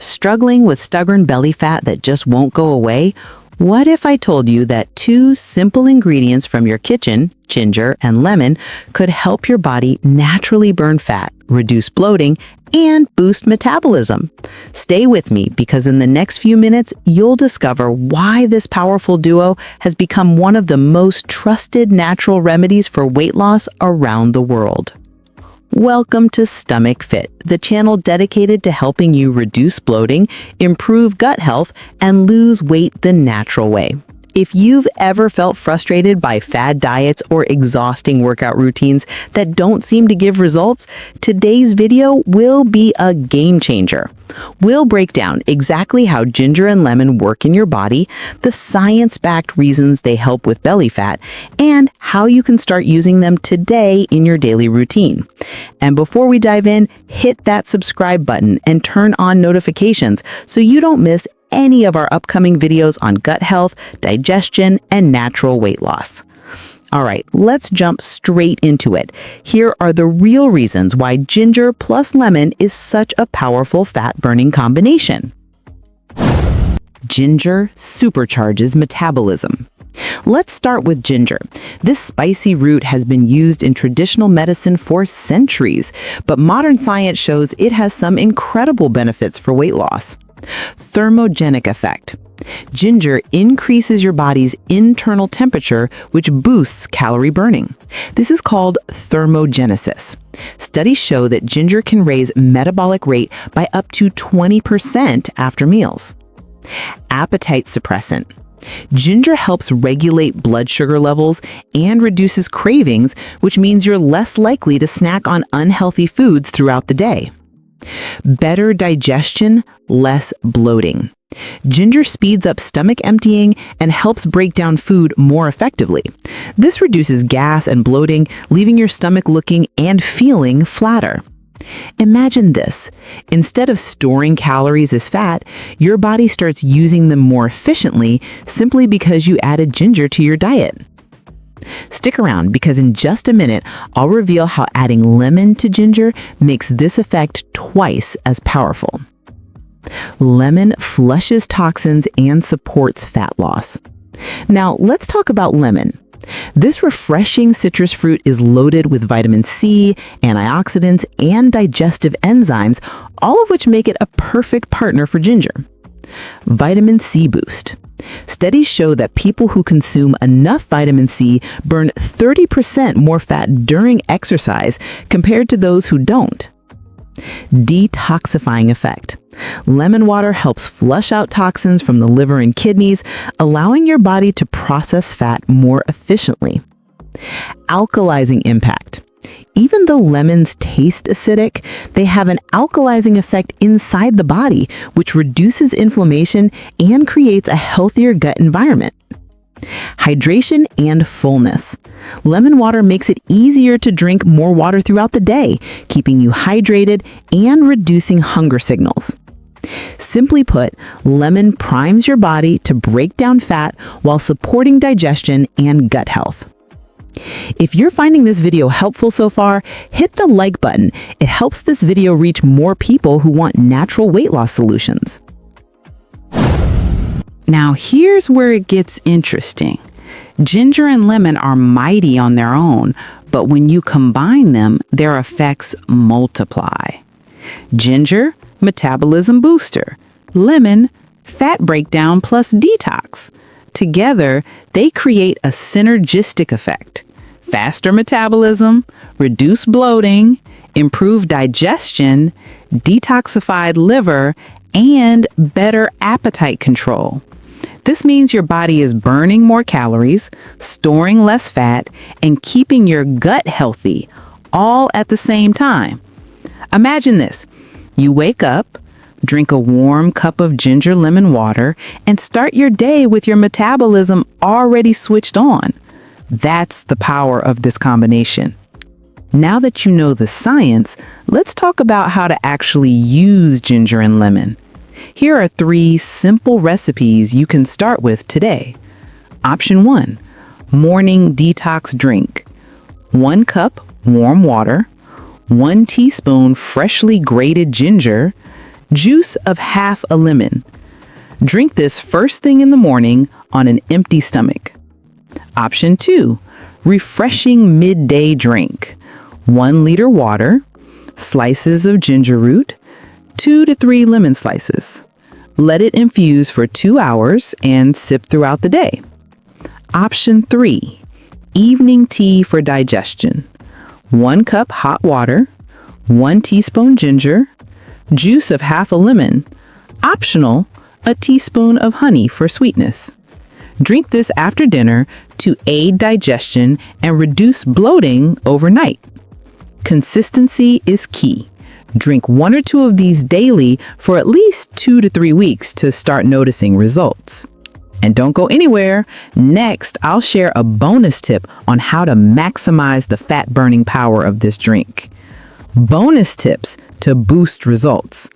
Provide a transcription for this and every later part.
Struggling with stubborn belly fat that just won't go away? What if I told you that 2 simple ingredients from your kitchen, ginger and lemon, could help your body naturally burn fat, reduce bloating, and boost metabolism? Stay with me because in the next few minutes, you'll discover why this powerful duo has become one of the most trusted natural remedies for weight loss around the world. Welcome to Stomach Fit, the channel dedicated to helping you reduce bloating, improve gut health, and lose weight the natural way. If you've ever felt frustrated by fad diets or exhausting workout routines that don't seem to give results, today's video will be a game changer. We'll break down exactly how ginger and lemon work in your body, the science-backed reasons they help with belly fat, and how you can start using them today in your daily routine. And before we dive in, hit that subscribe button and turn on notifications so you don't miss any of our upcoming videos on gut health, digestion, and natural weight loss. All right, let's jump straight into it. Here are the real reasons why ginger plus lemon is such a powerful fat-burning combination. Ginger supercharges metabolism. Let's start with ginger. This spicy root has been used in traditional medicine for centuries, but modern science shows it has some incredible benefits for weight loss. Thermogenic effect. Ginger increases your body's internal temperature, which boosts calorie burning. This is called thermogenesis. Studies show that ginger can raise metabolic rate by up to 20% after meals. Appetite suppressant. Ginger helps regulate blood sugar levels and reduces cravings, which means you're less likely to snack on unhealthy foods throughout the day. Better digestion, less bloating. Ginger speeds up stomach emptying and helps break down food more effectively. This reduces gas and bloating, leaving your stomach looking and feeling flatter. Imagine this. Instead of storing calories as fat, your body starts using them more efficiently simply because you added ginger to your diet. Stick around because in just a minute, I'll reveal how adding lemon to ginger makes this effect twice as powerful. Lemon flushes toxins and supports fat loss. Now, let's talk about lemon. This refreshing citrus fruit is loaded with vitamin C, antioxidants, and digestive enzymes, all of which make it a perfect partner for ginger. Vitamin C boost. Studies show that people who consume enough vitamin C burn 30% more fat during exercise compared to those who don't. Detoxifying effect. Lemon water helps flush out toxins from the liver and kidneys, allowing your body to process fat more efficiently. Alkalizing impact. Even though lemons taste acidic, they have an alkalizing effect inside the body, which reduces inflammation and creates a healthier gut environment. Hydration and fullness. Lemon water makes it easier to drink more water throughout the day, keeping you hydrated and reducing hunger signals. Simply put, lemon primes your body to break down fat while supporting digestion and gut health. If you're finding this video helpful so far, hit the like button. It helps this video reach more people who want natural weight loss solutions. Now here's where it gets interesting. Ginger and lemon are mighty on their own, but when you combine them, their effects multiply. Ginger, metabolism booster. Lemon, fat breakdown plus detox. Together, they create a synergistic effect. Faster metabolism, reduced bloating, improved digestion, detoxified liver, and better appetite control. This means your body is burning more calories, storing less fat, and keeping your gut healthy, all at the same time. Imagine this. You wake up, drink a warm cup of ginger lemon water, and start your day with your metabolism already switched on. That's the power of this combination. Now that you know the science, let's talk about how to actually use ginger and lemon. Here are 3 simple recipes you can start with today. Option 1, morning detox drink. 1 cup warm water, 1 teaspoon freshly grated ginger, Juice of half a lemon. Drink this first thing in the morning on an empty stomach. Option 2, refreshing midday drink. 1 liter water, slices of ginger root, 2 to 3 lemon slices. Let it infuse for 2 hours and sip throughout the day. Option 3, evening tea for digestion. 1 cup hot water, 1 teaspoon ginger, juice of half a lemon. Optional, a teaspoon of honey for sweetness. Drink this after dinner to aid digestion and reduce bloating overnight. Consistency is key. Drink 1 or 2 of these daily for at least 2 to 3 weeks to start noticing results. And don't go anywhere. Next, I'll share a bonus tip on how to maximize the fat-burning power of this drink. Bonus tips to boost results.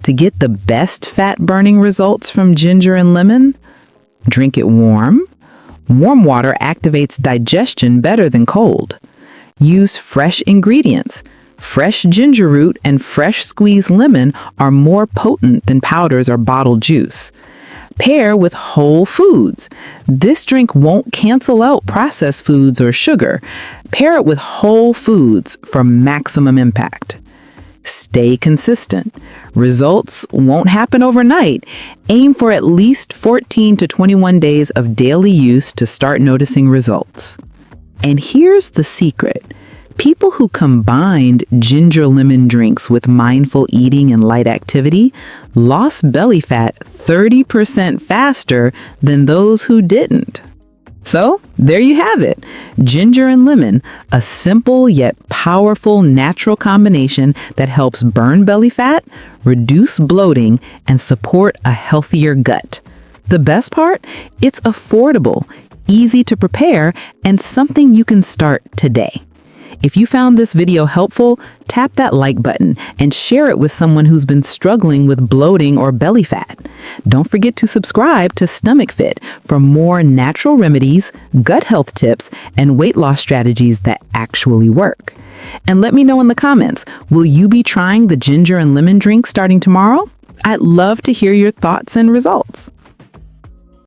To get the best fat-burning results from ginger and lemon, drink it warm. Warm water activates digestion better than cold. Use fresh ingredients. Fresh ginger root and fresh squeezed lemon are more potent than powders or bottled juice. Pair with whole foods. This drink won't cancel out processed foods or sugar. Pair it with whole foods for maximum impact. Stay consistent. Results won't happen overnight. Aim for at least 14 to 21 days of daily use to start noticing results. And here's the secret. People who combined ginger lemon drinks with mindful eating and light activity lost belly fat 30% faster than those who didn't. So, there you have it. Ginger and lemon, a simple yet powerful natural combination that helps burn belly fat, reduce bloating, and support a healthier gut. The best part? It's affordable, easy to prepare, and something you can start today. If you found this video helpful, tap that like button and share it with someone who's been struggling with bloating or belly fat. Don't forget to subscribe to Stomach Fit for more natural remedies, gut health tips, and weight loss strategies that actually work. And let me know in the comments, will you be trying the ginger and lemon drink starting tomorrow? I'd love to hear your thoughts and results.